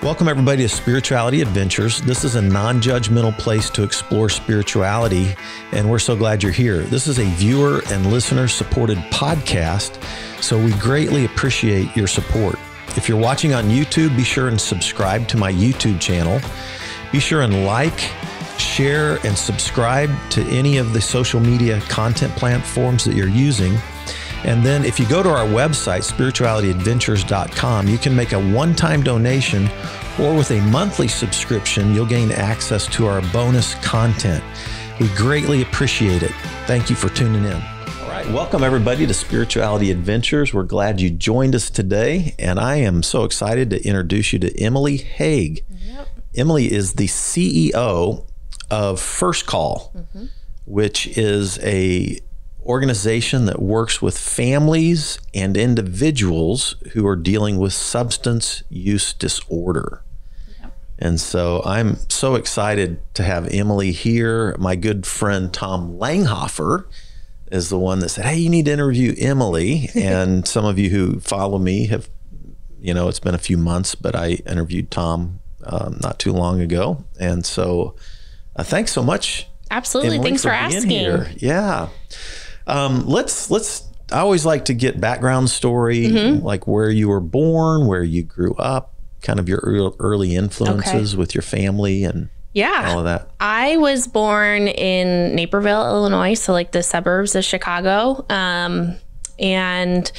Welcome everybody to Spirituality Adventures. This is a non-judgmental place to explore spirituality, and we're so glad you're here. This is a viewer and listener supported podcast, so we greatly appreciate your support. If you're watching on YouTube, be sure and subscribe to my YouTube channel. Be sure and like, share, and subscribe to any of the social media content platforms that you're using. And then if you go to our website, spiritualityadventures.com, you can make a one-time donation, or with a monthly subscription, you'll gain access to our bonus content. We greatly appreciate it. Thank you for tuning in. All right, welcome everybody to Spirituality Adventures. We're glad you joined us today, and I am so excited to introduce you to Emily Hage. Yep. Emily is the CEO of First Call, which is a organization that works with families and individuals who are dealing with substance use disorder. Yep. And so I'm so excited to have Emily here. My good friend Tom Langhofer is the one that said, hey, you need to interview Emily. And some of you who follow me have, you know, it's been a few months, but I interviewed Tom not too long ago. And so thanks so much. Absolutely. Emily, thanks for asking. Here. Yeah. I always like to get background story, like where you were born, where you grew up, kind of your early influences with your family and all of that. I was born in Naperville, Illinois, so like the suburbs of Chicago. And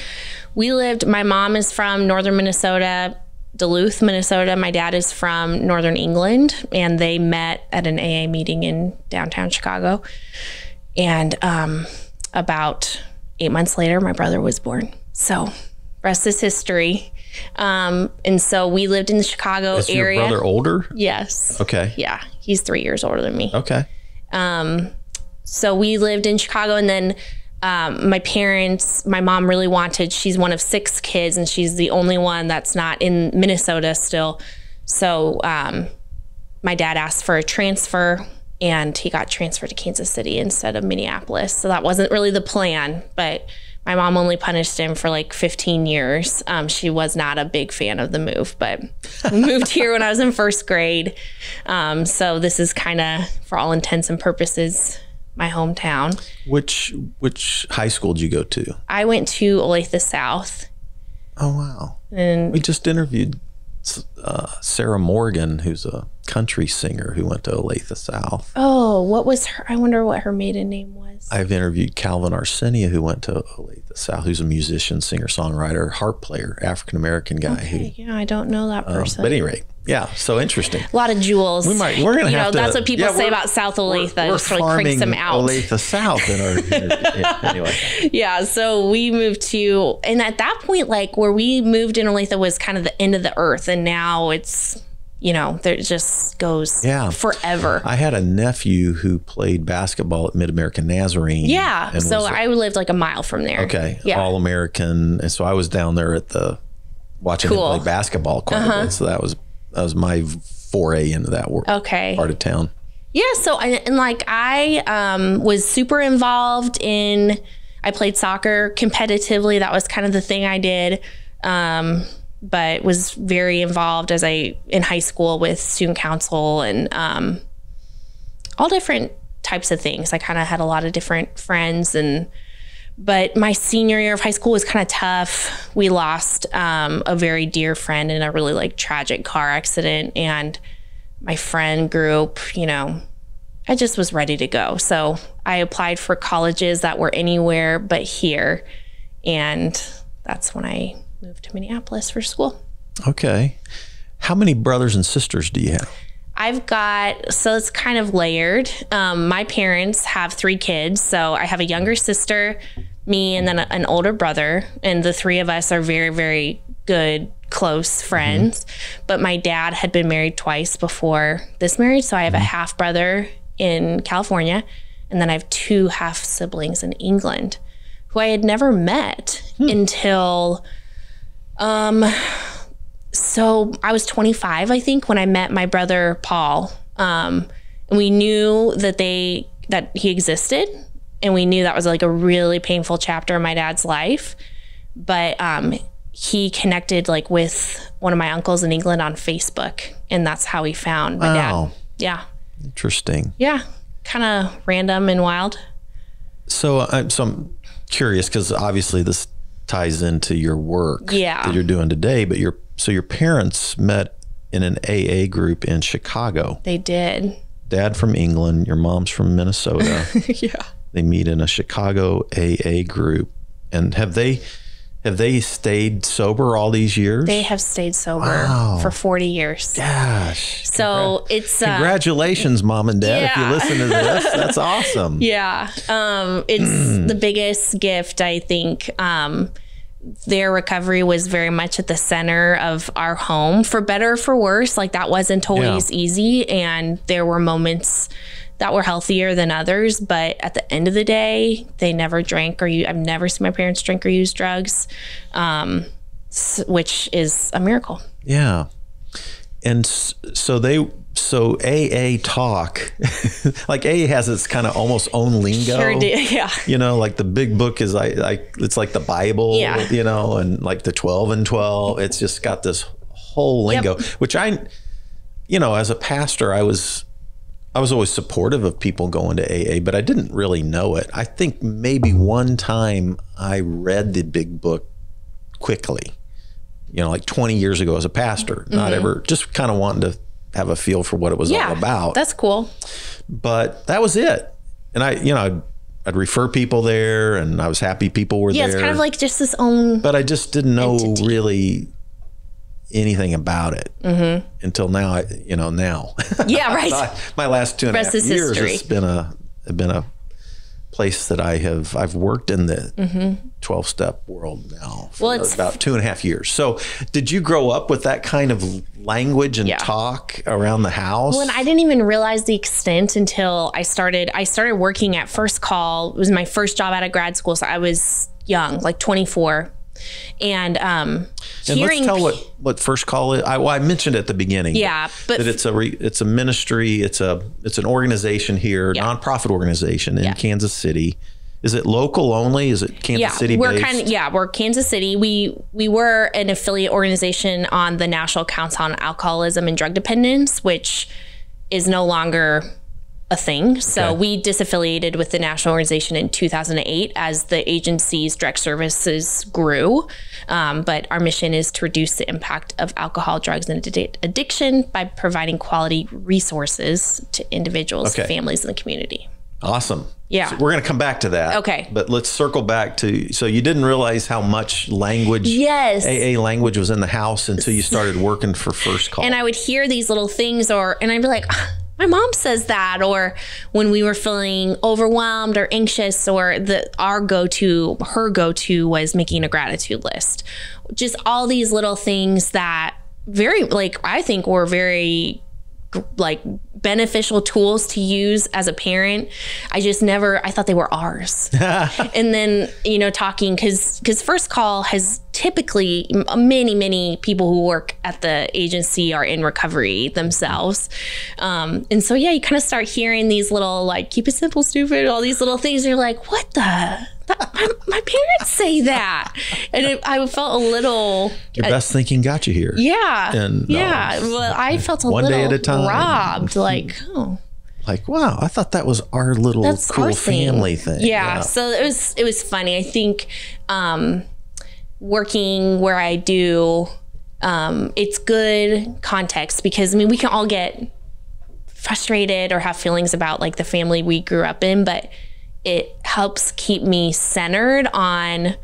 we lived, my mom is from northern Minnesota, Duluth, Minnesota. My dad is from northern England, and they met at an AA meeting in downtown Chicago. And about 8 months later, my brother was born. So rest is history. And so we lived in the Chicago area. Is your brother older? Yes. Okay. Yeah. He's 3 years older than me. Okay. So we lived in Chicago, and then my mom really wanted, she's one of 6 kids, and she's the only one that's not in Minnesota still. So my dad asked for a transfer, and he got transferred to Kansas City instead of Minneapolis. So that wasn't really the plan, but my mom only punished him for like 15 years. She was not a big fan of the move, but we moved here when I was in first grade. So this is kind of, for all intents and purposes, my hometown. Which high school did you go to? I went to Olathe South. Oh, wow. And we just interviewed Sarah Morgan, who's a country singer who went to Olathe South. Oh, what was her? I wonder what her maiden name was. I've interviewed Calvin Arsenia, who went to Olathe South, who's a musician, singer, songwriter, harp player, African-American guy. Okay, yeah, I don't know that person. But at any rate, yeah, so interesting. A lot of jewels. We're going to have to. That's what people say about South Olathe. That just really cranks them out. Olathe South in our anyway. Yeah, so we moved to, and at that point, like where we moved in Olathe was kind of the end of the earth, and now it's, you know, there just goes forever. I had a nephew who played basketball at Mid-American Nazarene. Yeah, so I lived like a mile from there. Okay, All-American, and so I was down there at watching him play basketball quite a bit. So that was my foray into that part of town. Yeah, so I was super involved in, I played soccer competitively. That was kind of the thing I did. But was very involved in high school with student council and all different types of things. I kind of had a lot of different friends, but my senior year of high school was kind of tough. We lost a very dear friend in a really like tragic car accident, and my friend group, you know, I just was ready to go. So I applied for colleges that were anywhere but here, and that's when I moved to Minneapolis for school. Okay. How many brothers and sisters do you have? So it's kind of layered. My parents have 3 kids. So I have a younger sister, me, and then an older brother. And the 3 of us are very, very good, close friends. But my dad had been married twice before this marriage. So I have a half brother in California. And then I have 2 half siblings in England who I had never met until... So I was 25, I think, when I met my brother, Paul. And we knew that he existed, and we knew that was like a really painful chapter in my dad's life. But he connected like with one of my uncles in England on Facebook, and that's how he found my dad. Yeah. Interesting. Yeah. Kind of random and wild. So I'm curious, because obviously this ties into your work that you're doing today, but your parents met in an AA group in Chicago. They did. Dad from England, your mom's from Minnesota. Yeah. They meet in a Chicago AA group. And have they stayed sober all these years? They have stayed sober for 40 years. Gosh. So it's congratulations, Mom and Dad, if you listen to this. That's awesome. Yeah. It's the biggest gift, I think. Their recovery was very much at the center of our home, for better or for worse. Like, that wasn't always easy, and there were moments that were healthier than others, but at the end of the day, they never drank I've never seen my parents drink or use drugs, which is a miracle. Yeah. And so AA talk, like AA has its kind of almost own lingo. Sure do, yeah. You know, like the big book is it's like the Bible, you know, and like the 12 and 12. It's just got this whole lingo, which you know, as a pastor, I was always supportive of people going to AA, but I didn't really know it. I think maybe one time I read the big book quickly, you know, like 20 years ago as a pastor, not ever, just kind of wanting to have a feel for what it was all about. That's cool. But that was it. And I'd refer people there, and I was happy people were there. Yeah, it's kind of like just this own But I just didn't know really anything about it until now. Now. Yeah, right. My last 2.5 Rest is years, history. it's been a place that I've worked in the 12-step world now for about 2.5 years. So did you grow up with that kind of language and talk around the house? Well, and I didn't even realize the extent until I started working at First Call. It was my first job out of grad school. So I was young, like 24. And let's tell what First Call is. I mentioned it at the beginning. Yeah, but that it's a ministry. It's an organization here, nonprofit organization in Kansas City. Is it local only? Is it Kansas City based? We're Kansas City. We were an affiliate organization on the National Council on Alcoholism and Drug Dependence, which is no longer a thing. So we disaffiliated with the national organization in 2008 as the agency's direct services grew. But our mission is to reduce the impact of alcohol, drugs, and addiction by providing quality resources to individuals, families, and the community. Awesome. Yeah. So we're going to come back to that. Okay. But let's circle back to, so you didn't realize how much language, AA language was in the house until you started working for First Call. And I would hear these little things and I'd be like, my mom says that, or when we were feeling overwhelmed or anxious, or her go-to was making a gratitude list. Just all these little things that I think were very beneficial tools to use as a parent. I thought they were ours. And then, talking, because First Call has typically many people who work at the agency are in recovery themselves. And so, you kind of start hearing these little, keep it simple, stupid, all these little things. You're like, what the? My parents say that. And I felt a little... Your best thinking got you here. Yeah. And, well, I felt one day at a time. Robbed. Like, wow, I thought that was our little cool family thing. Yeah. So it was funny. I think working where I do, it's good context, because we can all get frustrated or have feelings about the family we grew up in, but it helps keep me centered on,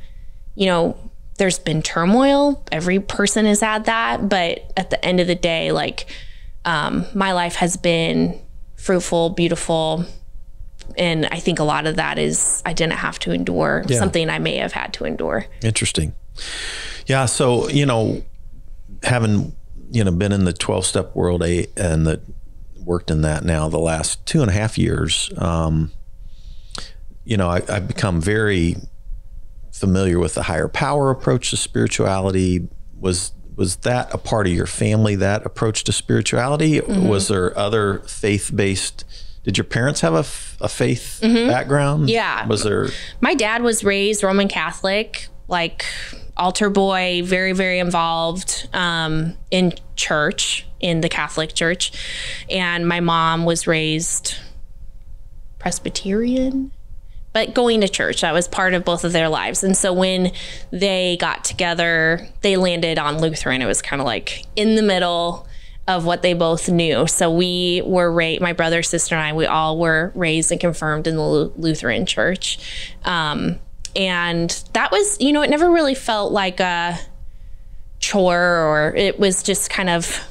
there's been turmoil. Every person has had that. But at the end of the day, my life has been fruitful, beautiful. And I think a lot of that is I didn't have to endure something I may have had to endure. Interesting. Yeah. So, having, been in the 12-step world and worked in that now the last 2.5 years, I've become very familiar with the higher power approach to spirituality. Was that a part of your family, that approach to spirituality? Mm-hmm. Was there other faith-based? Did your parents have a faith background? Yeah. Was there? My dad was raised Roman Catholic, altar boy, very, very involved in church, in the Catholic Church. And my mom was raised Presbyterian, but going to church, that was part of both of their lives. And so when they got together, they landed on Lutheran. It was kind of like in the middle of what they both knew. So we were my brother, sister, and I, we all were raised and confirmed in the Lutheran Church. And that was, it never really felt like a chore, or it was just kind of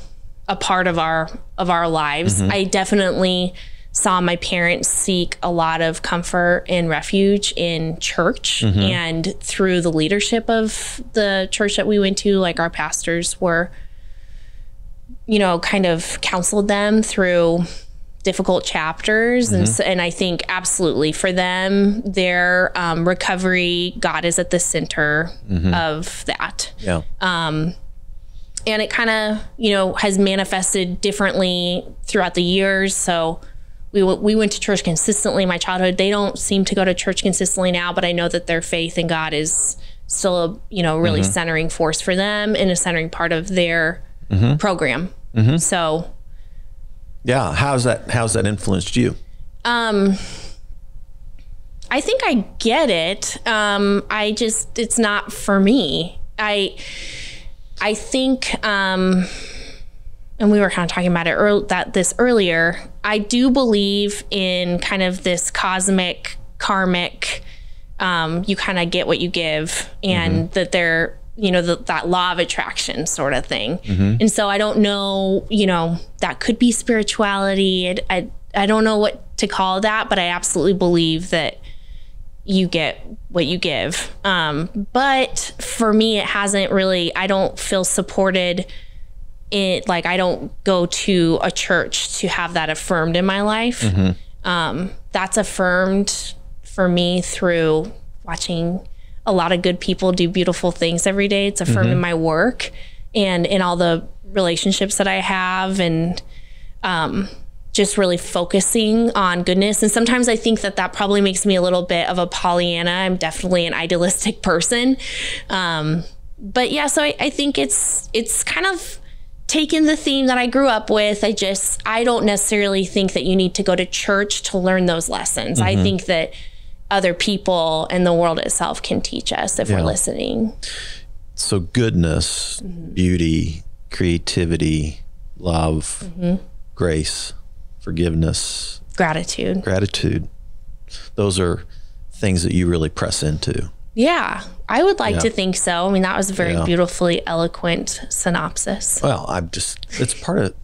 a part of our lives. I definitely saw my parents seek a lot of comfort and refuge in church, and through the leadership of the church that we went to, like our pastors were, kind of counseled them through difficult chapters. And I think absolutely for them, their recovery, God is at the center of that. Yeah. And it kind of, has manifested differently throughout the years. So we went to church consistently in my childhood. They don't seem to go to church consistently now, but I know that their faith in God is still a, really centering force for them and a centering part of their program. So yeah, how's that influenced you? I think I get it. It's not for me. I think, and we were kind of talking about this earlier, I do believe in kind of this cosmic, karmic, you kind of get what you give, and that they're, that law of attraction sort of thing. And so I don't know, that could be spirituality. I don't know what to call that, but I absolutely believe that you get what you give. But for me, it hasn't really, I don't feel supported in, like, I don't go to a church to have that affirmed in my life. That's affirmed for me through watching a lot of good people do beautiful things every day. It's affirmed in my work and in all the relationships that I have, and just really focusing on goodness. And sometimes I think that probably makes me a little bit of a Pollyanna. I'm definitely an idealistic person. But yeah, so I think it's kind of taken the theme that I grew up with. I don't necessarily think that you need to go to church to learn those lessons. I think that other people and the world itself can teach us if we're listening. So goodness, beauty, creativity, love, grace, forgiveness, gratitude. Those are things that you really press into. Yeah, I would like to think so. I mean, that was a very beautifully eloquent synopsis. Well, it's part of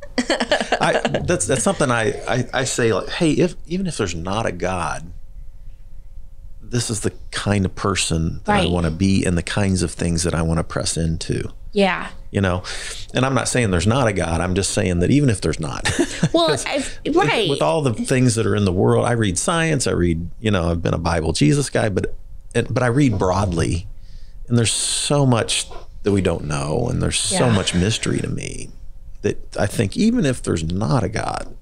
that's something I say, like, hey, even if there's not a God, this is the kind of person that I want to be, and the kinds of things that I want to press into. Yeah. And I'm not saying there's not a God. I'm just saying that even if there's not, well, with all the things that are in the world, I read science, I've been a Bible Jesus guy, but I read broadly, and there's so much that we don't know, and there's so much mystery to me that I think even if there's not a God,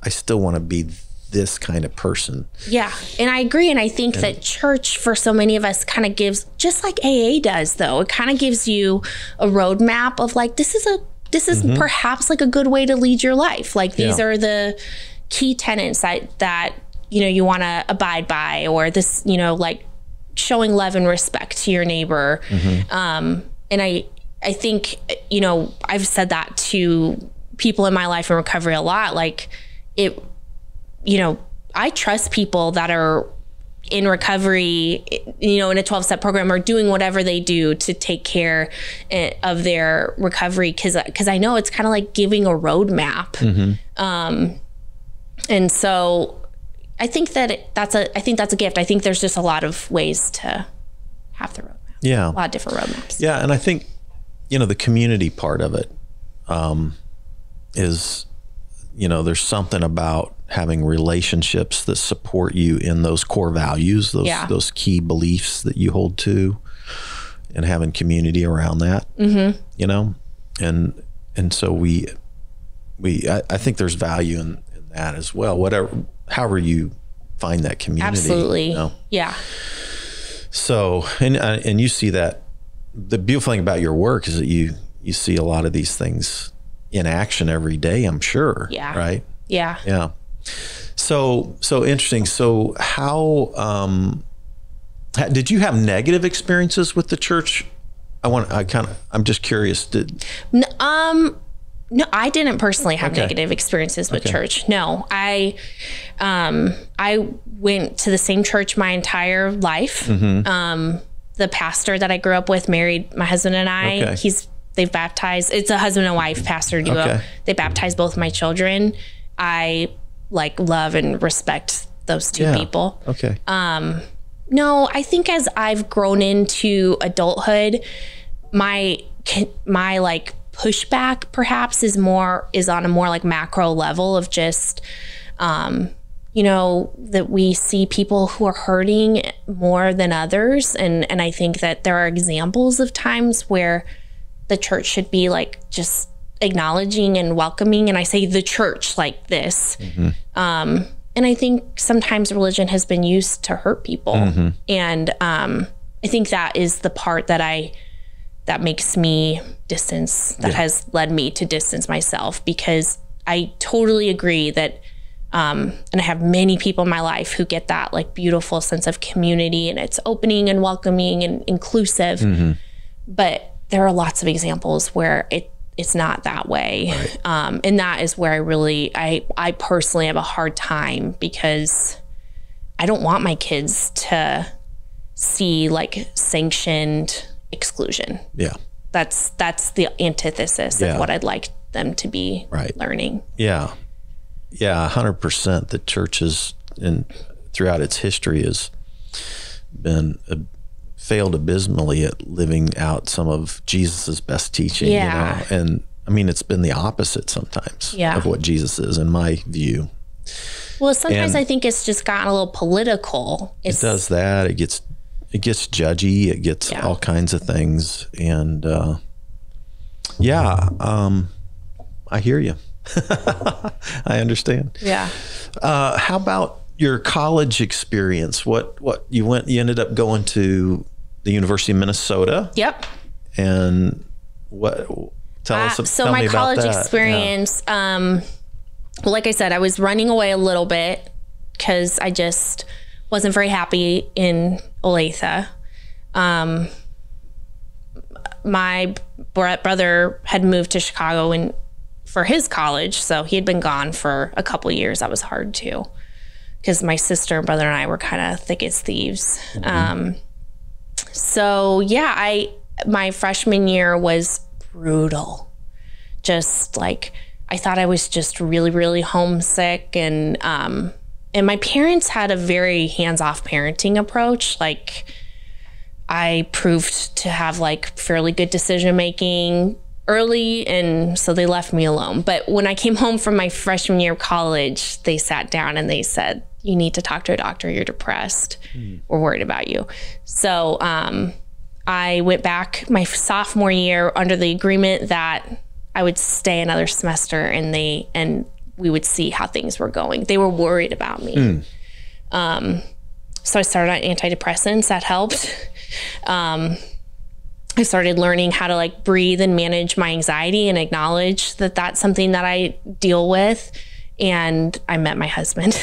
I still want to be this kind of person. Yeah. And I agree. And I think that church for so many of us kind of gives, just like AA does though, it kind of gives you a roadmap of like, this is perhaps like a good way to lead your life. Like these are the key tenets that you want to abide by, or this, like showing love and respect to your neighbor. And I think, I've said that to people in my life in recovery a lot. Like I trust people that are in recovery, in a 12-step program, or doing whatever they do to take care of their recovery. Cause I know it's kind of like giving a roadmap. And so I think that's a gift. I think there's just a lot of ways to have the roadmap. Yeah. A lot of different roadmaps. Yeah. And I think, the community part of it, is, there's something about having relationships that support you in those core values, those key beliefs that you hold to, and having community around that, and so I think there's value in that as well, however you find that community. Absolutely. Yeah. So, and you see that the beautiful thing about your work is that you see a lot of these things in action every day, I'm sure. Yeah. Right. Yeah. Yeah. So interesting. So how did you have negative experiences with the church? I'm just curious. No, I didn't personally have negative experiences with church. No, I went to the same church my entire life. The pastor that I grew up with married my husband and I. They've baptized. It's a husband and wife pastor duo. They baptized both my children. I love and respect those two people. No, I think as I've grown into adulthood, my pushback perhaps is on a more macro level of just, that we see people who are hurting more than others. And I think that there are examples of times where the church should be just acknowledging and welcoming. And I say the church like this. And I think sometimes religion has been used to hurt people. And I think that is the part that makes me distance, that has led me to distance myself, because I totally agree that, and I have many people in my life who get that beautiful sense of community, and it's opening and welcoming and inclusive. But there are lots of examples where it's not that way. And that is where I personally have a hard time, because I don't want my kids to see sanctioned exclusion. That's the antithesis of what I'd like them to be learning. 100%. The church throughout its history has been failed abysmally at living out some of Jesus's best teaching. And I mean, it's been the opposite sometimes of what Jesus is, in my view. Well, sometimes I think it's just gotten a little political. It does that. It gets judgy. It gets all kinds of things. And I hear you. I understand. How about your college experience? What you ended up going to the University of Minnesota. And tell me about that. So my college experience, well, like I said, I was running away a little bit because I just wasn't very happy in Olathe. My brother had moved to Chicago for his college, so he had been gone for a couple of years. That was hard too, because my sister and brother and I were kind of thick as thieves. My freshman year was brutal. Just I thought I was just really, really homesick. And my parents had a very hands-off parenting approach. I proved to have fairly good decision-making early, and so they left me alone. But when I came home from my freshman year of college, they sat down and they said, "You need to talk to a doctor. You're depressed. We're worried about you." So I went back my sophomore year under the agreement that I would stay another semester, and we would see how things were going. They were worried about me. So I started on antidepressants. That helped. I started learning how to breathe and manage my anxiety and acknowledge that that's something that I deal with. And I met my husband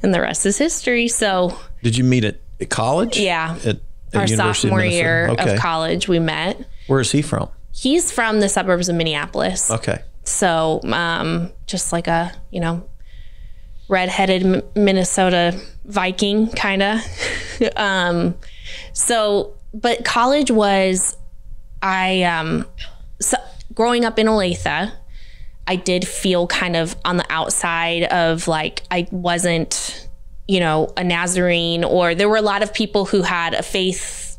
and the rest is history. So did you meet at college? Yeah. At our University sophomore of year of college, we met. Where is he from? He's from the suburbs of Minneapolis. So just like a, redheaded Minnesota Viking kind of. But college was, growing up in Olathe, I did feel kind of on the outside of I wasn't, a Nazarene, or there were a lot of people who had a faith,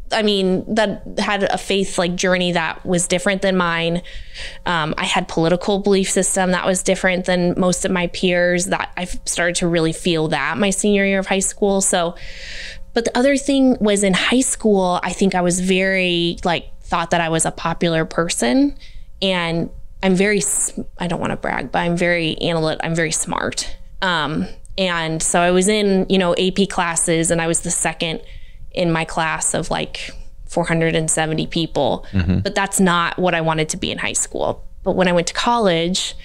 that had a faith journey that was different than mine. I had political belief system that was different than most of my peers. That I started to really feel that my senior year of high school. So, but the other thing was in high school, I think I was very thought that I was a popular person, and I'm very, I don't want to brag, but I'm very analytical. I'm very smart. And so I was in, AP classes, and I was the second in my class of 470 people, but that's not what I wanted to be in high school. But when I went to college,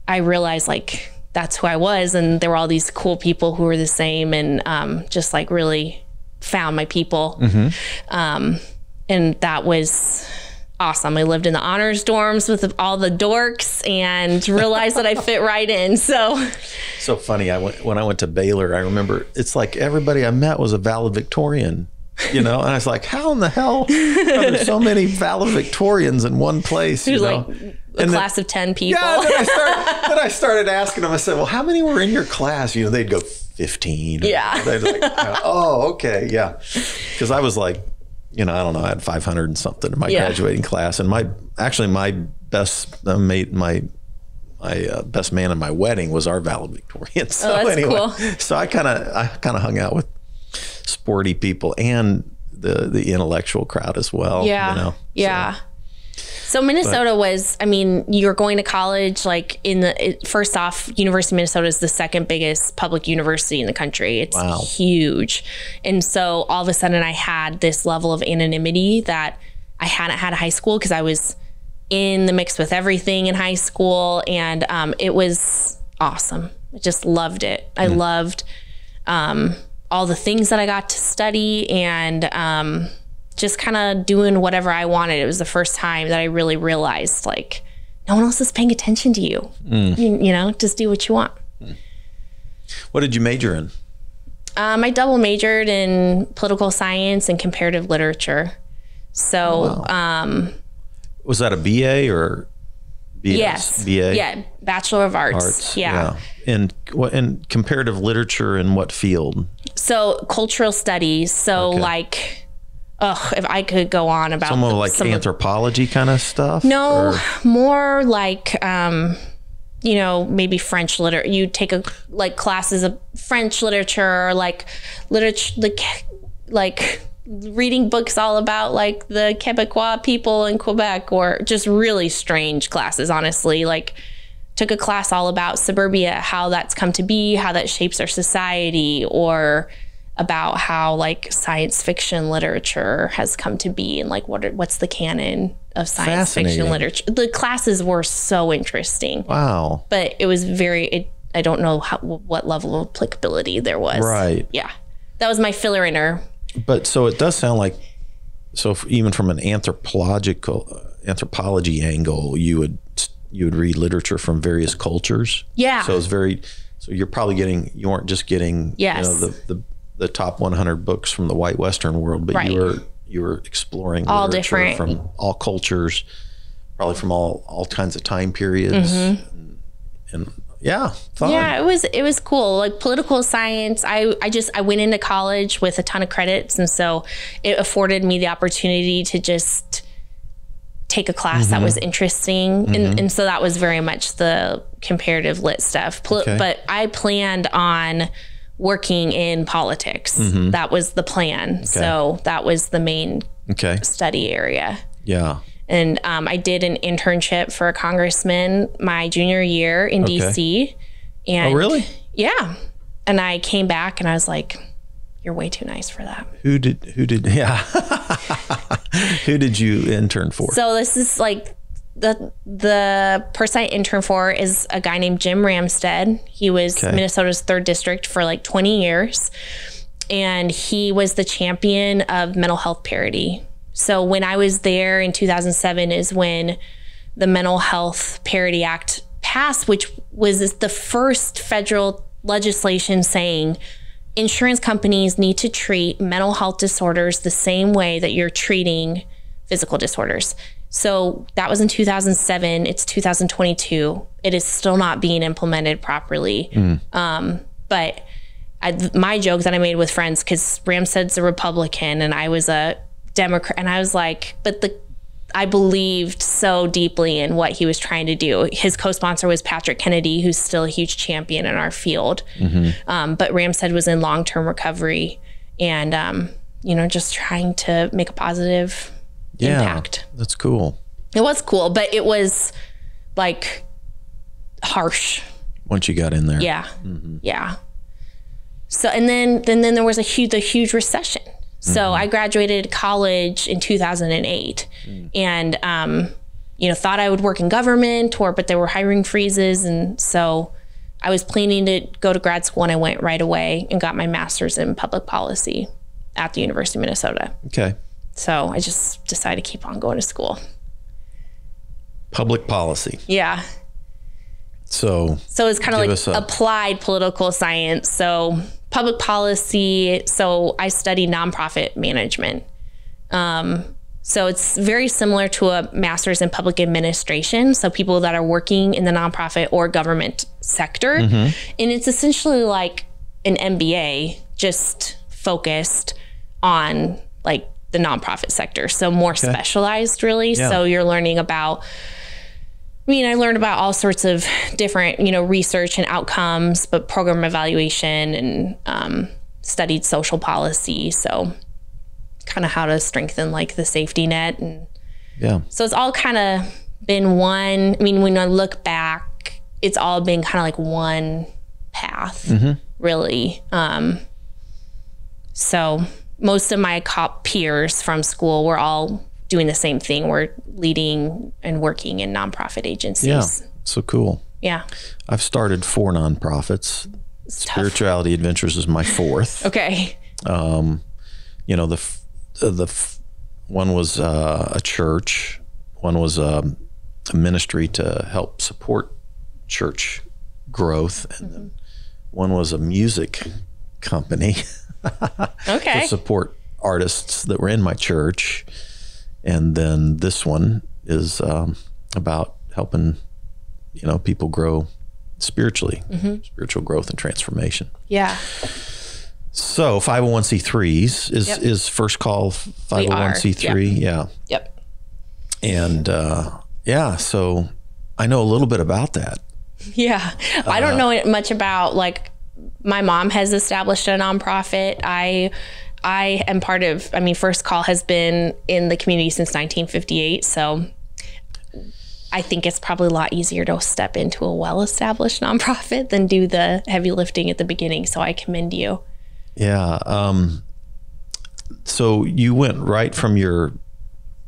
I realized like that's who I was. And there were all these cool people who were the same, and just like really found my people. And that was awesome. I lived in the honors dorms with all the dorks and realized that I fit right in. So funny. When I went to Baylor, I remember it's like everybody I met was a valedictorian, you know, and I was like, how in the hell are there so many valedictorians in one place? There's you know? like a class of 10 people. Yeah, then I started asking them, I said, well, how many were in your class? You know, they'd go 15. Yeah. They'd like, oh, okay. Yeah. Because I was like, you know, I don't know, I had 500 and something in my graduating class. And my best mate, my best man in my wedding was our valedictorian. So that's cool. So I kind of hung out with sporty people and the intellectual crowd as well. Yeah. You know? Yeah. So Minnesota was, I mean, you're going to college, like first off, University of Minnesota is the second biggest public university in the country. It's huge. And so all of a sudden I had this level of anonymity that I hadn't had in high school, because I was in the mix with everything in high school. And it was awesome. I just loved it. I loved all the things that I got to study, and just kind of doing whatever I wanted. It was the first time that I really realized, like, no one else is paying attention to you. You know, just do what you want. What did you major in? I double majored in political science and comparative literature. So, was that a BA or BS? Yes. BA? Yeah. Bachelor of Arts. Yeah. And comparative literature in what field? So cultural studies. So like, if I could go on about some anthropology kind of stuff. No, more like, you know, maybe French literature. You take classes of French literature, or like literature, like reading books all about like the Quebecois people in Quebec, or just really strange classes, honestly. Like took a class all about suburbia, how that's come to be, how that shapes our society, or about how like science fiction literature has come to be, and like what's the canon of science fiction literature. The classes were so interesting. Wow. But it was I don't know what level of applicability there was. Right. Yeah. That was my filler inner. But so it does sound like, even from an anthropology angle, you would read literature from various cultures. Yeah. So it's so you're probably you weren't just getting, you know, the top 100 books from the white Western world, but you were exploring all different from all cultures, probably from all kinds of time periods. And yeah, fun. Yeah, it was cool. Like political science, I went into college with a ton of credits, and so it afforded me the opportunity to just take a class that was interesting. And so that was very much the comparative lit stuff. But I planned on working in politics. That was the plan. So that was the main study area. Yeah. And I did an internship for a congressman my junior year in DC. And oh, really? Yeah. And I came back and I was like, you're way too nice for that. Who did you intern for? So this is like the person I interned for is a guy named Jim Ramstead. He was Minnesota's 3rd district for like 20 years. And he was the champion of mental health parity. So when I was there in 2007 is when the Mental Health Parity Act passed, which was the first federal legislation saying insurance companies need to treat mental health disorders the same way that you're treating physical disorders. So that was in 2007. It's 2022. It is still not being implemented properly. But my joke that I made with friends, because Ramstead's a Republican and I was a Democrat, and I was like, I believed so deeply in what he was trying to do. His co-sponsor was Patrick Kennedy, who's still a huge champion in our field. But Ramstead was in long-term recovery and, you know, just trying to make a positive impact. That's cool. It was cool, but it was like harsh. Once you got in there. Yeah. Yeah. So, and then there was the huge recession. So I graduated college in 2008 and, thought I would work in government but there were hiring freezes. And so I was planning to go to grad school and I went right away and got my master's in public policy at the University of Minnesota. Okay. So I just decided to keep on going to school. Public policy. Yeah. So it's kind of like applied political science. So public policy. So I study nonprofit management. So it's very similar to a master's in public administration. So people that are working in the nonprofit or government sector. And it's essentially like an MBA, just focused on like the nonprofit sector. So more specialized really. Yeah. So you're learning about, I learned about all sorts of different, research and outcomes, but program evaluation and studied social policy. So kind of how to strengthen like the safety net. And so it's all kind of been one, when I look back, it's all been kind of like one path, really. So most of my peers from school were all doing the same thing. We're leading and working in nonprofit agencies. Yeah, so cool. Yeah. I've started 4 nonprofits. Spirituality Adventures is my 4th. Okay. The one was a church. One was a ministry to help support church growth. And then one was a music company to support artists that were in my church. And then this one is about helping, people grow spiritually, spiritual growth and transformation. Yeah. So 501c3s is First Call 501c3. Yeah. Yep. And so I know a little bit about that. Yeah. I don't know much about, like, my mom has established a nonprofit. I am part of, First Call has been in the community since 1958. So I think it's probably a lot easier to step into a well-established nonprofit than do the heavy lifting at the beginning. So I commend you. Yeah. So you went right from your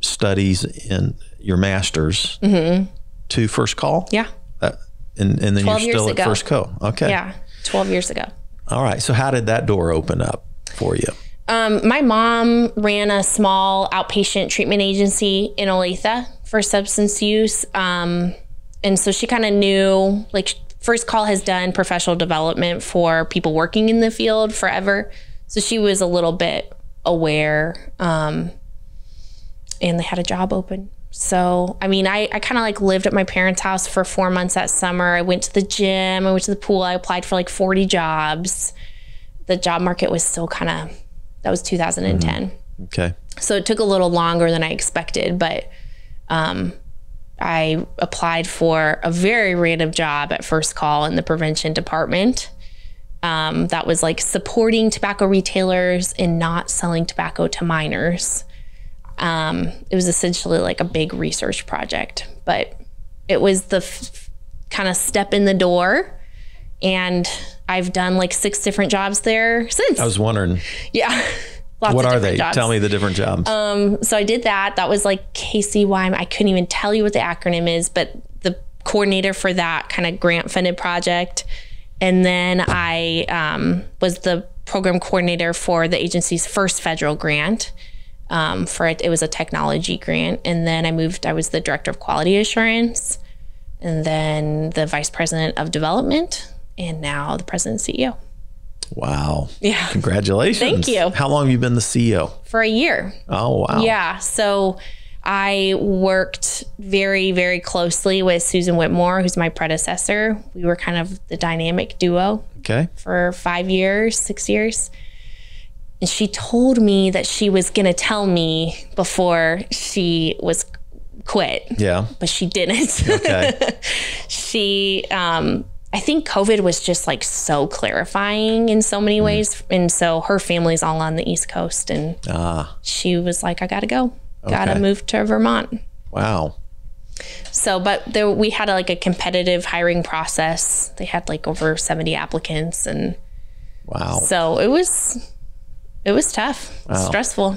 studies in your master's to First Call? Yeah. And then you're still at First Call. Okay. Yeah. 12 years ago. All right. So how did that door open up for you? My mom ran a small outpatient treatment agency in Olathe for substance use. And so she kind of knew, like, First Call has done professional development for people working in the field forever. So she was a little bit aware, and they had a job open. So, I kind of like lived at my parents' house for 4 months that summer. I went to the gym, I went to the pool. I applied for like 40 jobs. The job market was still that was 2010. Okay. So it took a little longer than I expected, but I applied for a very random job at First Call in the prevention department. That was like supporting tobacco retailers and not selling tobacco to minors. It was essentially like a big research project, but it was the kind of step in the door. And I've done like 6 different jobs there since. I was wondering. Yeah. What are they? Jobs. Tell me the different jobs. So I did that. That was like KCY. I couldn't even tell you what the acronym is, but the coordinator for that kind of grant funded project. And then I was the program coordinator for the agency's first federal grant. It was a technology grant. And then I was the director of quality assurance, and then the vice president of development, and now the president and CEO. Wow. Yeah. Congratulations. Thank you. How long have you been the CEO? For a year. Oh, wow. Yeah. So I worked very, very closely with Susan Whitmore, who's my predecessor. We were kind of the dynamic duo. Okay. For 5 years, 6 years. And she told me that she was going to tell me before she was quit. Yeah. But she didn't. Okay. I think COVID was just like so clarifying in so many ways. And so her family's all on the East Coast, and she was like, I got to go. Got to move to Vermont. Wow. So, but we had a competitive hiring process. They had like over 70 applicants, and wow. So it was It was tough. Wow. Stressful.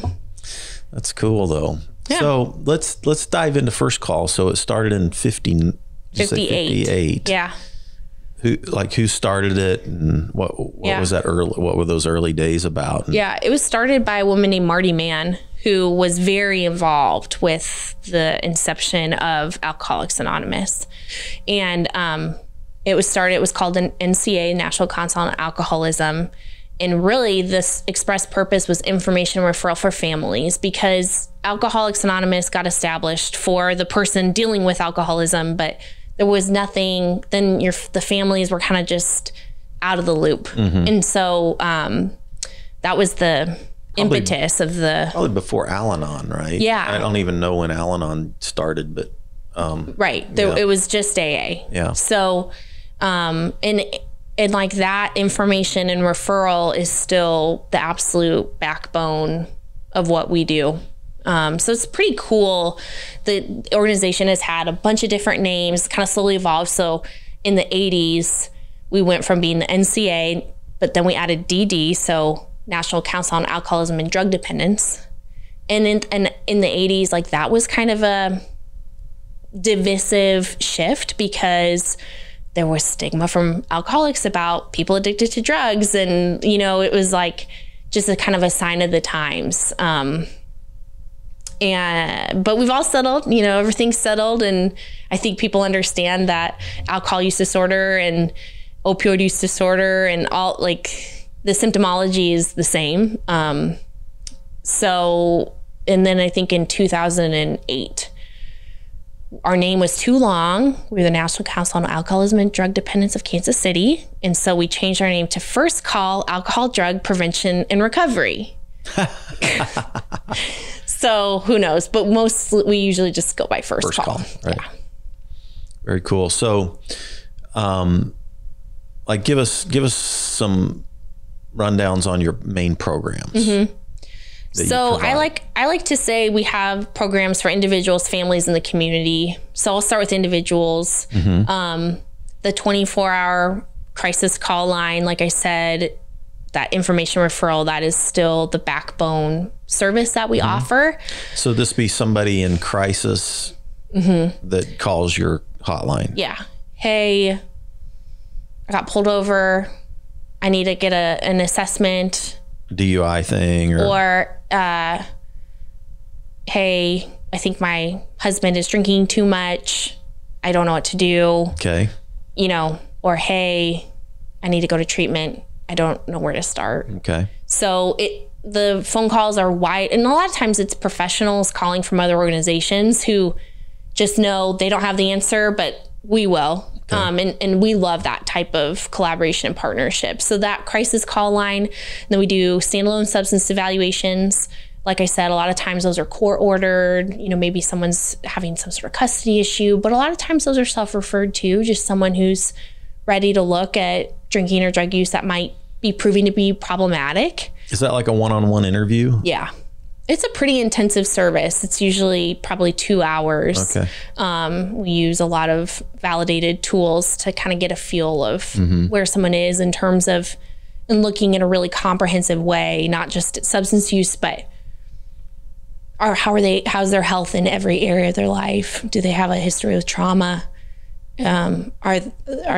That's cool though. Yeah. So let's dive into first call. So it started in 58. Yeah. Who started it, and what was that early? What were those early days about? Yeah, it was started by a woman named Marty Mann, who was very involved with the inception of Alcoholics Anonymous, and it was called an Ncaa, National Council on Alcoholism, and really this express purpose was information referral for families, because Alcoholics Anonymous got established for the person dealing with alcoholism, but there was nothing, then the families were kind of just out of the loop. And so that was the impetus of the... Probably before Al-Anon, right? Yeah. I don't even know when Al-Anon started, but... right. It was just AA. Yeah. So, and like that information and referral is still the absolute backbone of what we do. So it's pretty cool. The organization has had a bunch of different names, kind of slowly evolved. So in the 80s, we went from being the Ncaa, but then we added DD, so National Council on Alcoholism and Drug Dependence. And in the 80s, like that was kind of a divisive shift, because there was stigma from alcoholics about people addicted to drugs. And, it was like just a kind of a sign of the times. But we've all settled, everything's settled. And I think people understand that alcohol use disorder and opioid use disorder and all, like, the symptomology is the same. So, and then I think in 2008, our name was too long. We were the National Council on Alcoholism and Drug Dependence of Kansas City. And so we changed our name to First Call Alcohol, Drug Prevention and Recovery. So who knows? But we usually just go by first call. Right. Yeah. Very cool. So, give us some rundowns on your main programs. So I like to say we have programs for individuals, families, and the community. So I'll start with individuals. The 24-hour crisis call line, like I said, that information referral, that is still the backbone service that we offer. So this be somebody in crisis that calls your hotline. Yeah. Hey, I got pulled over. I need to get an assessment. DUI thing. Or hey, I think my husband is drinking too much. I don't know what to do. Okay. Or hey, I need to go to treatment. I don't know where to start. Okay. So the phone calls are wide, and a lot of times it's professionals calling from other organizations who just know they don't have the answer, but we will. Okay. And we love that type of collaboration and partnership. So that crisis call line, then we do standalone substance evaluations. Like I said, a lot of times those are court ordered, maybe someone's having some sort of custody issue, but a lot of times those are self-referred too, just someone who's ready to look at drinking or drug use that might be proving to be problematic. Is that like a one-on-one interview? Yeah. It's a pretty intensive service. It's usually probably 2 hours. Okay. We use a lot of validated tools to kind of get a feel of where someone is in terms of, and looking in a really comprehensive way, not just at substance use, but how's their health in every area of their life? Do they have a history of trauma? Are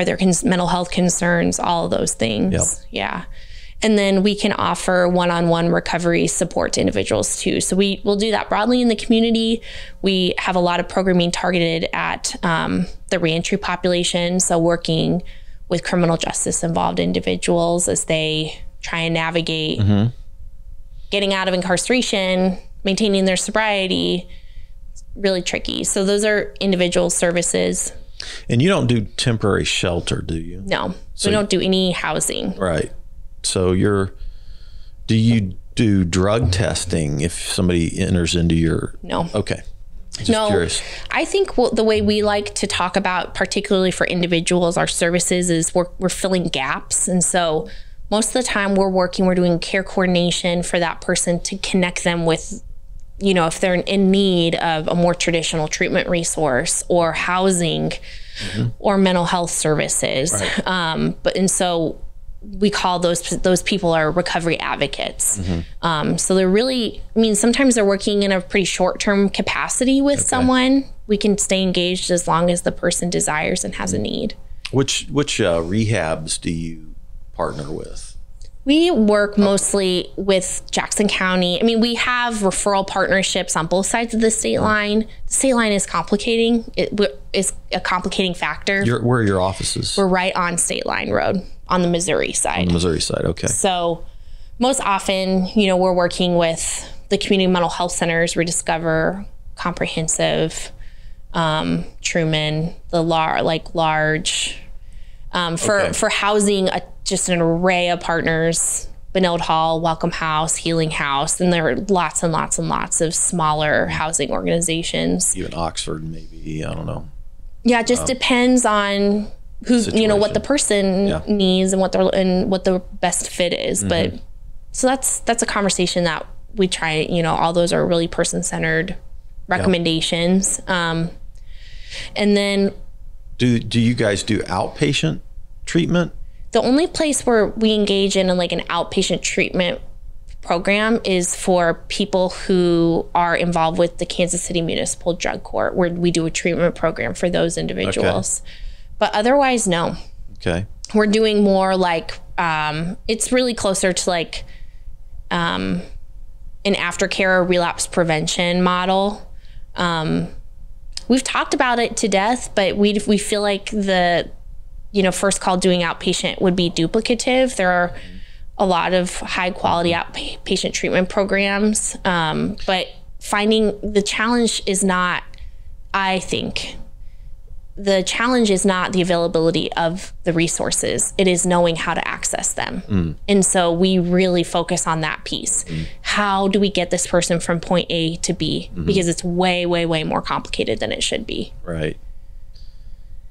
there mental health concerns? All of those things. Yep. Yeah. And then we can offer one-on-one recovery support to individuals too. So we'll do that broadly in the community. We have a lot of programming targeted at the reentry population. So working with criminal justice involved individuals as they try and navigate getting out of incarceration, maintaining their sobriety. It's really tricky. So those are individual services. And you don't do temporary shelter, do you? No, so we don't do any housing. Right. So do you do drug testing if somebody enters into your... No. Okay. Just curious. I think the way we like to talk about, particularly for individuals, our services is we're filling gaps. And so most of the time we're doing care coordination for that person to connect them with, if they're in need of a more traditional treatment resource or housing or mental health services. Right. And so we call those people are recovery advocates. So they're really, I mean, sometimes they're working in a pretty short-term capacity with someone. We can stay engaged as long as the person desires and has a need. Which rehabs do you partner with? We work mostly with Jackson County. I mean, we have referral partnerships on both sides of the state line. The state line is complicating. It is a complicating factor. Where are your offices? We're right on State Line Road on the Missouri side. On the Missouri side, okay. So most often, you know, we're working with the community mental health centers, Rediscover, Comprehensive, Truman, the large, for housing just an array of partners, Benilde Hall, Welcome House, Healing House, and there are lots and lots and lots of smaller housing organizations. Even Oxford, maybe, I don't know. Yeah, it just depends on who, you know, what the person needs and what the best fit is. But so that's a conversation that we try, you know, all those are really person-centered recommendations. And then do you guys do outpatient treatment? The only place where we engage in like an outpatient treatment program is for people who are involved with the Kansas City Municipal Drug Court, where we do a treatment program for those individuals. But otherwise, no. Okay. We're doing more like, it's really closer to like an aftercare or relapse prevention model. We've talked about it to death, but we feel like the, you know, first call doing outpatient would be duplicative. There are a lot of high quality outpatient treatment programs, but finding the challenge is not, I think, the challenge is not the availability of the resources. It is knowing how to access them. And so we really focus on that piece. How do we get this person from point A to B? Because it's way, way, way more complicated than it should be. Right.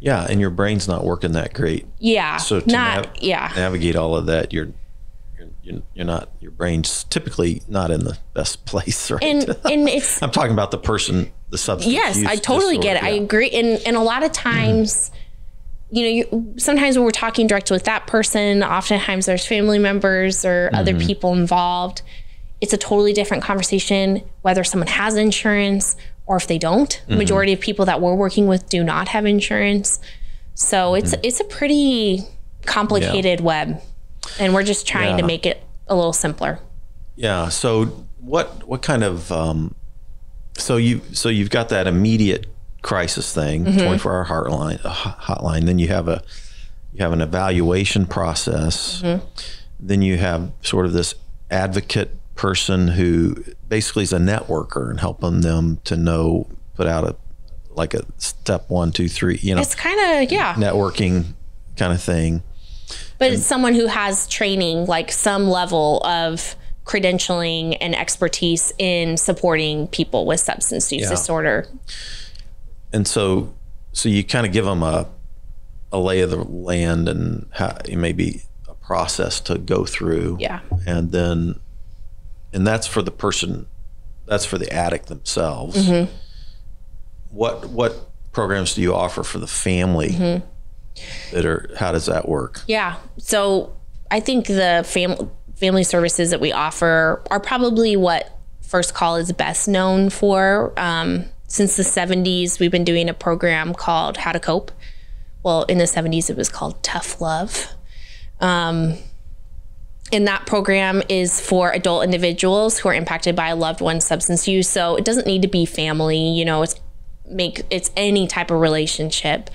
Yeah, and your brain's not working that great. Yeah. So to navigate all of that, you're not, your brain's typically not in the best place, right? And it's, I'm talking about the person, the substance yes, use I totally disorder. get it. I agree. And a lot of times, you know, sometimes when we're talking directly with that person, oftentimes there's family members or other people involved. It's a totally different conversation, whether someone has insurance or if they don't. Majority of people that we're working with do not have insurance. So it's a pretty complicated web, and we're just trying to make it a little simpler. Yeah. So what kind of, so you've got that immediate crisis thing, 24-hour hotline. Then you have an evaluation process. Then you have sort of this advocate person who basically is a networker and helping them to know, put out a step 1, 2, 3, you know, it's kind of, networking kind of thing. But it's someone who has training, like some level of credentialing and expertise in supporting people with substance use disorder. And so you kind of give them a lay of the land and how, maybe a process to go through. Yeah. And that's for the person, that's for the addict themselves. What programs do you offer for the family how does that work? Yeah. So I think the family services that we offer are probably what First Call is best known for. Since the 70s, we've been doing a program called How to Cope. Well, in the 70s, it was called Tough Love. And that program is for adult individuals who are impacted by a loved one's substance use. So it doesn't need to be family, you know, it's any type of relationship.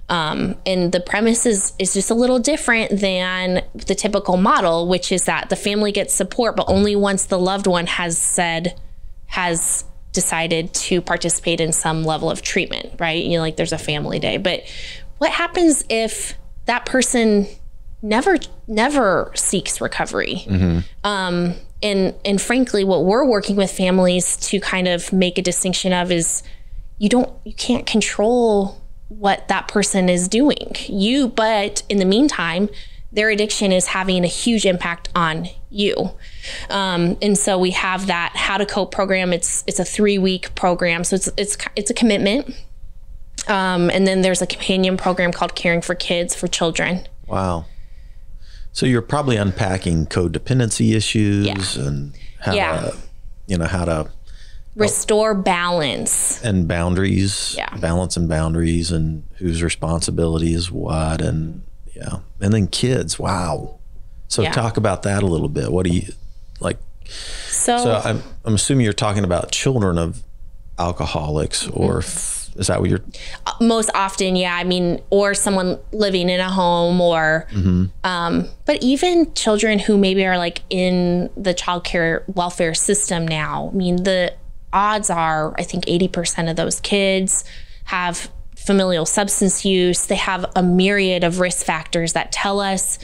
And the premise is just a little different than the typical model, which is that the family gets support, but only once the loved one has decided to participate in some level of treatment, right? You know, like there's a family day. But what happens if that person never seeks recovery? And frankly, what we're working with families to kind of make a distinction of is you can't control what that person is doing. But in the meantime, their addiction is having a huge impact on you. And so we have that How to Cope program. It's a 3-week program. So it's a commitment. And then there's a companion program called Caring for Kids for Children. Wow. So you're probably unpacking codependency issues and how to, how to restore balance and boundaries, balance and boundaries, and whose responsibility is what. And and then kids. Wow. So talk about that a little bit. What do you like? So I'm assuming you're talking about children of alcoholics, or is that what you're? Most often, I mean, or someone living in a home, or, but even children who maybe are like in the child care welfare system now. I mean, the odds are, I think 80% of those kids have familial substance use. They have a myriad of risk factors that tell us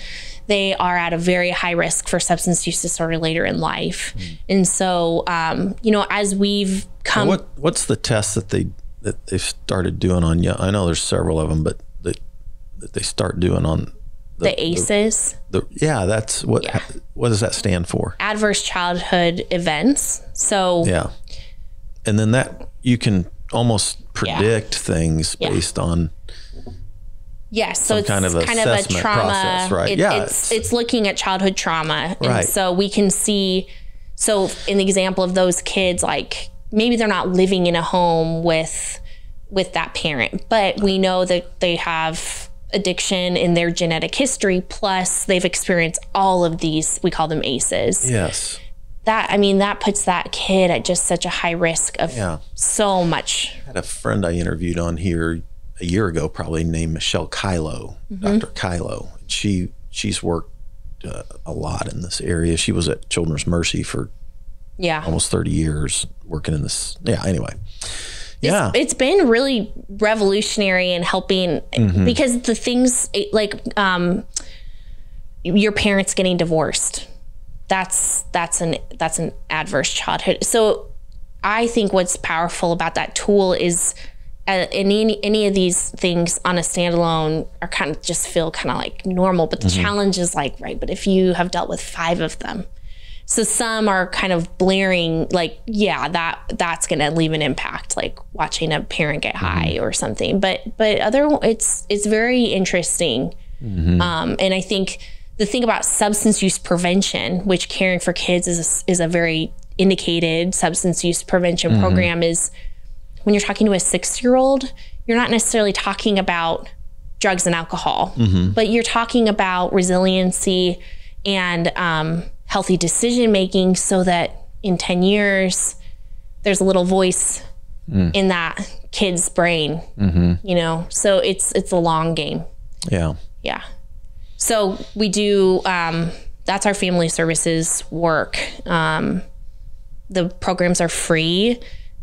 they are at a very high risk for substance use disorder later in life. And so, as we've come... What's the test that they've started doing on you? I know there's several of them, but that they start doing on... The ACEs? That's what... Yeah. What does that stand for? Adverse childhood events. So... Yeah. And then that you can almost predict things based on... Yes, so it's kind of a trauma process, right? It's looking at childhood trauma, and so we can see. So in the example of those kids, like maybe they're not living in a home with that parent, but we know that they have addiction in their genetic history. Plus, they've experienced all of these. We call them ACEs. Yes. That puts that kid at just such a high risk of so much. I had a friend I interviewed on here a year ago, probably, named Michelle Kylo, Dr. Kylo. She's worked a lot in this area. She was at Children's Mercy for almost 30 years working in this. Anyway. It's been really revolutionary in helping because the things like your parents getting divorced, that's an adverse childhood. So I think what's powerful about that tool is any of these things on a standalone are kind of just feel kind of like normal, but the challenge is like, but if you have dealt with 5 of them, so some are kind of blaring, like, that's going to leave an impact, like watching a parent get high or something, but it's very interesting. And I think the thing about substance use prevention, which Caring for Kids is a very indicated substance use prevention program, is when you're talking to a 6-year-old, you're not necessarily talking about drugs and alcohol, but you're talking about resiliency and healthy decision making, so that in 10 years, there's a little voice in that kid's brain. So it's a long game. Yeah. So we do. That's our family services work. The programs are free.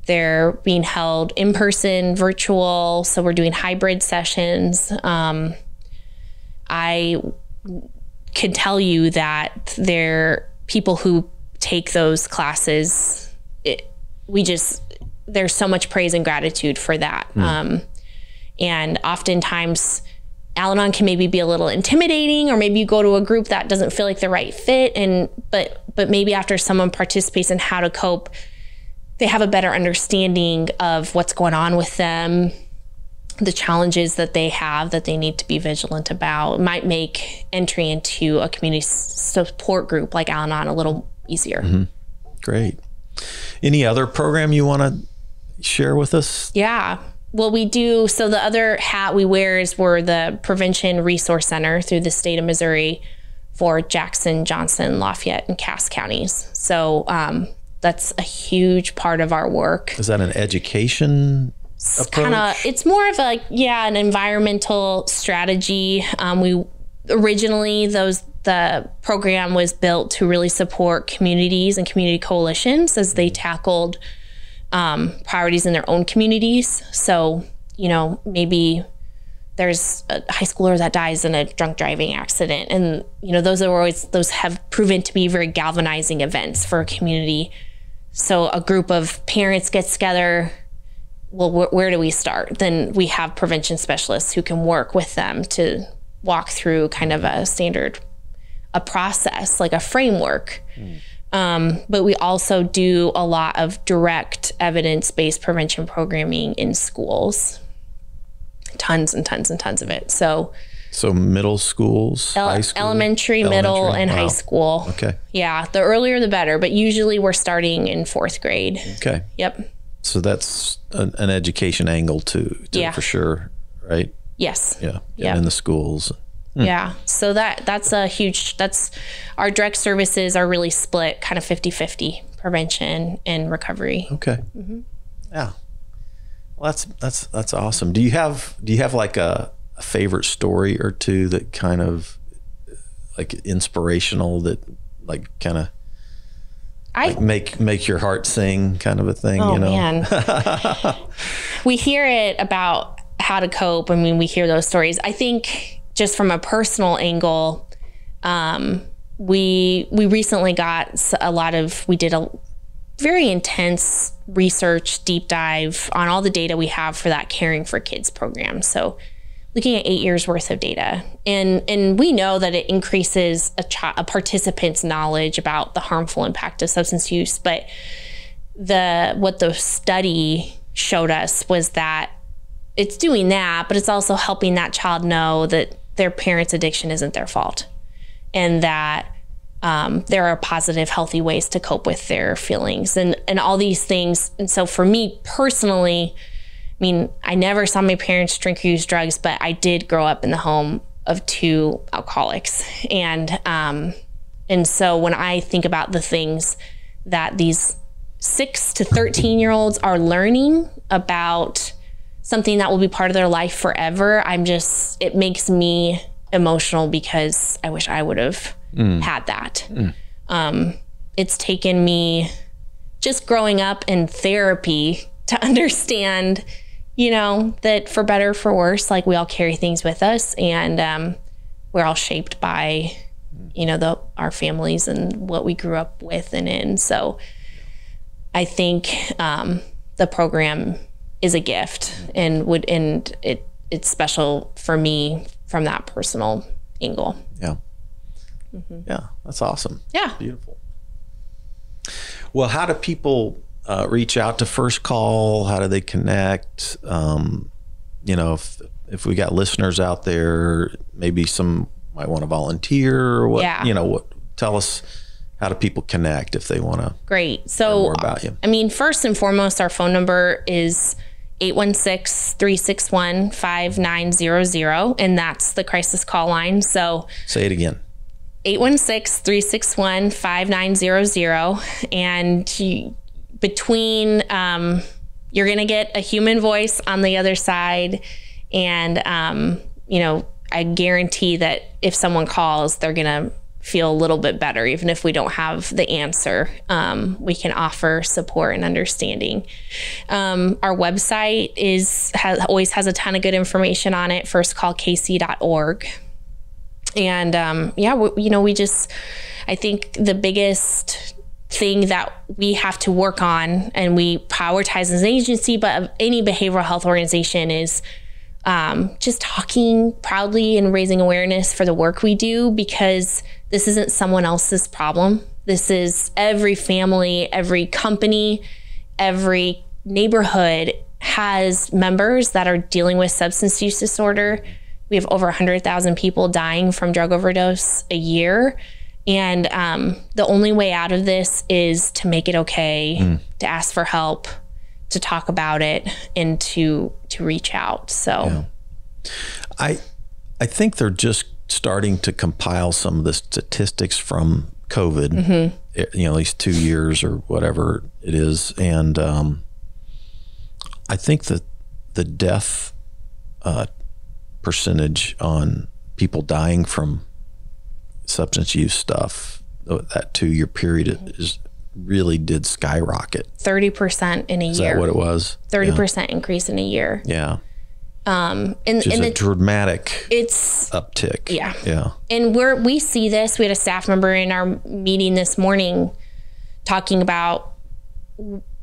They're being held in person, virtual. So we're doing hybrid sessions. I can tell you that there people who take those classes, there's so much praise and gratitude for that. And oftentimes Al-Anon can maybe be a little intimidating, or maybe you go to a group that doesn't feel like the right fit. But maybe after someone participates in how to cope, they have a better understanding of what's going on with them, the challenges that they have that they need to be vigilant about. It might make entry into a community support group like Al-Anon a little easier. Great. Any other program you want to share with us? Yeah. Well, we do. So the other hat we wear is we're the Prevention Resource Center through the state of Missouri for Jackson, Johnson, Lafayette, and Cass counties. So that's a huge part of our work. Is that an education approach? It's more of an environmental strategy. We originally, the program was built to really support communities and community coalitions as they tackled priorities in their own communities. So, maybe there's a high schooler that dies in a drunk driving accident. And, those have proven to be very galvanizing events for a community. So a group of parents gets together. Well, where do we start? Then we have prevention specialists who can work with them to walk through kind of a process, like a framework. But we also do a lot of direct evidence-based prevention programming in schools. Tons and tons and tons of it. So So middle schools, high school? Elementary, middle, and wow. high school. Okay. Yeah, the earlier the better, but usually we're starting in 4th grade. Okay. Yep. So that's an education angle too, yeah. for sure, right? Yes. Yeah. Yep. In the schools. Yeah. So that's a huge, our direct services are really split kind of 50-50, prevention and recovery. Okay. Mm-hmm. Yeah. Well, that's awesome. Do you have like a favorite story or two that kind of like inspirational, that like kind of like make your heart sing kind of a thing? Oh, you know? Man. We hear it about how to cope. I mean, we hear those stories. I think just from a personal angle, we recently got we did a very intense research deep dive on all the data we have for that Caring for Kids program. So looking at 8 years worth of data, and we know that it increases a participant's knowledge about the harmful impact of substance use. But what the study showed us was that it's doing that, but it's also helping that child know that their parent's addiction isn't their fault, and that there are positive, healthy ways to cope with their feelings and all these things. And so for me personally, I mean, I never saw my parents drink or use drugs, but I did grow up in the home of 2 alcoholics. And so when I think about the things that these 6 to 13-year-olds are learning about something that will be part of their life forever, it makes me emotional, because I wish I would have had that. It's taken me just growing up in therapy to understand, that for better or for worse, like we all carry things with us, and we're all shaped by, our families and what we grew up with and in. So I think the program is a gift, and it's special for me from that personal angle. Yeah. Mm-hmm. Yeah. That's awesome. Yeah. Beautiful. Well, how do people reach out to First Call? How do they connect? If we got listeners out there, maybe some might want to volunteer or what, tell us, how do people connect if they want to? Great. So learn more about you? I mean, first and foremost, our phone number is 816-361-5900, and that's the crisis call line. So say it again. 816-361-5900. And you're going to get a human voice on the other side. And, I guarantee that if someone calls, they're going to feel a little bit better. Even if we don't have the answer, we can offer support and understanding. Our website always has a ton of good information on it, firstcallkc.org. And I think the biggest thing that we have to work on, and we prioritize as an agency, but of any behavioral health organization, is just talking proudly and raising awareness for the work we do, because this isn't someone else's problem. This is every family, every company, every neighborhood has members that are dealing with substance use disorder. We have over 100,000 people dying from drug overdose a year. And the only way out of this is to make it okay, to ask for help, to talk about it, and to reach out. So I think they're just starting to compile some of the statistics from COVID, at least 2 years or whatever it is. And I think that the death percentage on people dying from substance use stuff, that 2 year period really did skyrocket. 30% in a year. Is that what it was? 30% increase in a year. Yeah. Which is a dramatic uptick. Yeah. Yeah. And we see this. We had a staff member in our meeting this morning talking about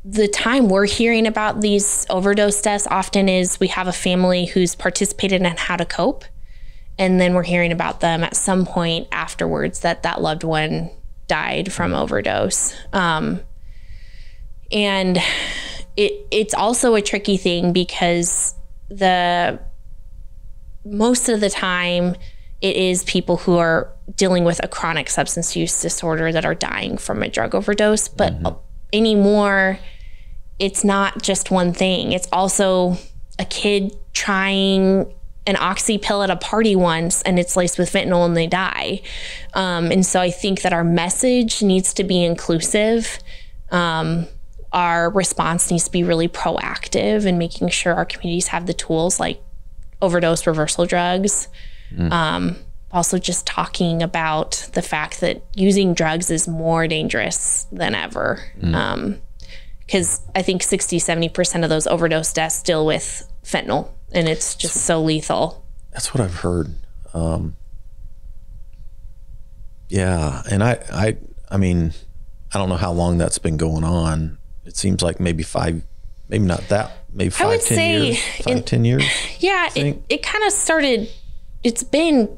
the time we're hearing about these overdose deaths often is we have a family who's participated in how to cope, and then we're hearing about them at some point afterwards that loved one died from overdose. And it's also a tricky thing, because most of the time it is people who are dealing with a chronic substance use disorder that are dying from a drug overdose. But anymore, it's not just one thing. It's also a kid trying an oxy pill at a party once and it's laced with fentanyl and they die. And so I think that our message needs to be inclusive. Our response needs to be really proactive and making sure our communities have the tools like overdose reversal drugs. Also just talking about the fact that using drugs is more dangerous than ever. Because I think 60-70% of those overdose deaths deal with fentanyl, and it's just so lethal. That's what I've heard. Yeah, and I mean, I don't know how long that's been going on. It seems like maybe 5, maybe not that, maybe 5, 10 years. 5, 10 years. Yeah, it kind of started. It's been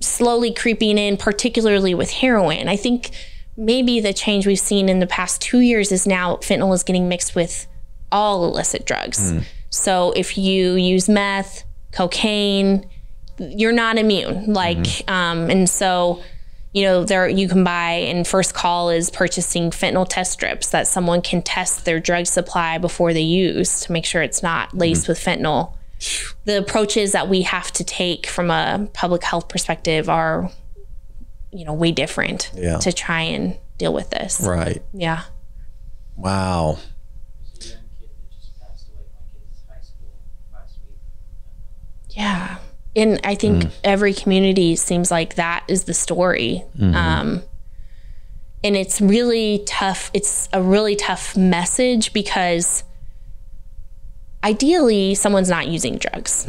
slowly creeping in, particularly with heroin. I think maybe the change we've seen in the past 2 years is now fentanyl is getting mixed with all illicit drugs. So if you use meth, cocaine, you're not immune. Like, and so, you know, there you can buy, and first call is purchasing fentanyl test strips that someone can test their drug supply before they use to make sure it's not laced with fentanyl. The approaches that we have to take from a public health perspective are, you know, way different to try and deal with this. Right. Yeah. Wow. Yeah. And I think every community seems like that is the story. And it's really tough. It's a really tough message because ideally someone's not using drugs.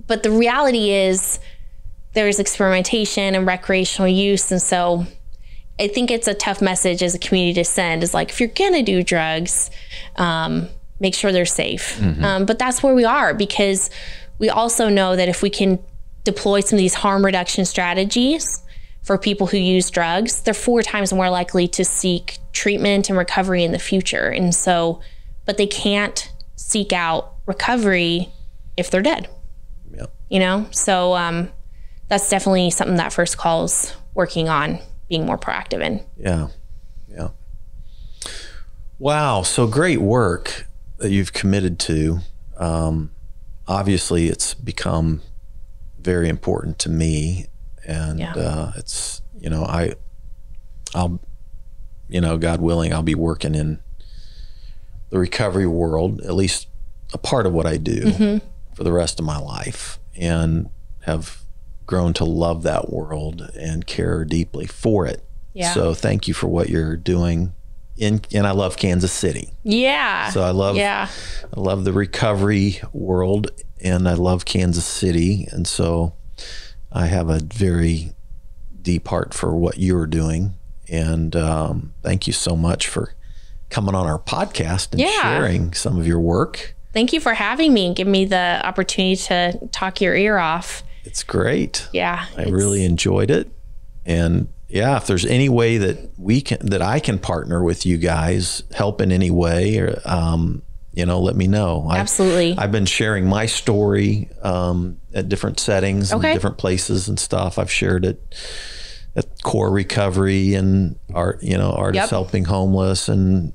But the reality is there's experimentation and recreational use. And so I think it's a tough message as a community to send, is like, if you're going to do drugs, make sure they're safe. But that's where we are, because we also know that if we can deploy some of these harm reduction strategies for people who use drugs, they're 4 times more likely to seek treatment and recovery in the future. And so, but they can't seek out recovery if they're dead. You know? So that's definitely something that First Call's working on being more proactive in. Yeah. Wow. So great work that you've committed to. Obviously it's become very important to me, and it's, you know, I'll, you know, God willing, I'll be working in the recovery world, at least a part of what I do for the rest of my life, and have grown to love that world and care deeply for it. So thank you for what you're doing. And I love Kansas City. So I love the recovery world, and I love Kansas City. And so I have a very deep heart for what you're doing. And thank you so much for coming on our podcast and sharing some of your work. Thank you for having me and giving me the opportunity to talk your ear off. It's great. I really enjoyed it. And if there's any way that I can partner with you guys, help in any way, or, you know, let me know. Absolutely. I've been sharing my story at different settings and different places and stuff. I've shared it at Core Recovery and Artists Helping Homeless and,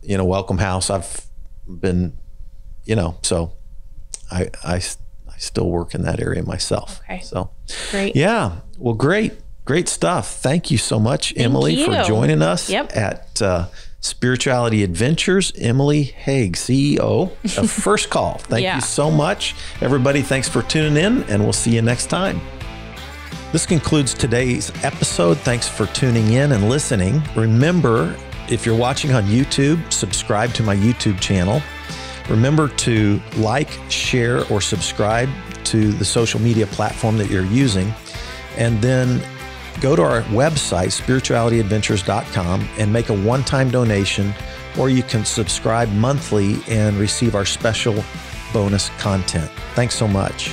you know, Welcome House. I've been, you know, so I still work in that area myself. So great. Well, great stuff. Thank you so much, Emily, for joining us at Spirituality Adventures. Emily Hage, CEO of First Call. Thank you so much. Everybody, thanks for tuning in, and we'll see you next time. This concludes today's episode. Thanks for tuning in and listening. Remember, if you're watching on YouTube, subscribe to my YouTube channel. Remember to like, share, or subscribe to the social media platform that you're using. And then go to our website, spiritualityadventures.com, and make a one-time donation, or you can subscribe monthly and receive our special bonus content. Thanks so much.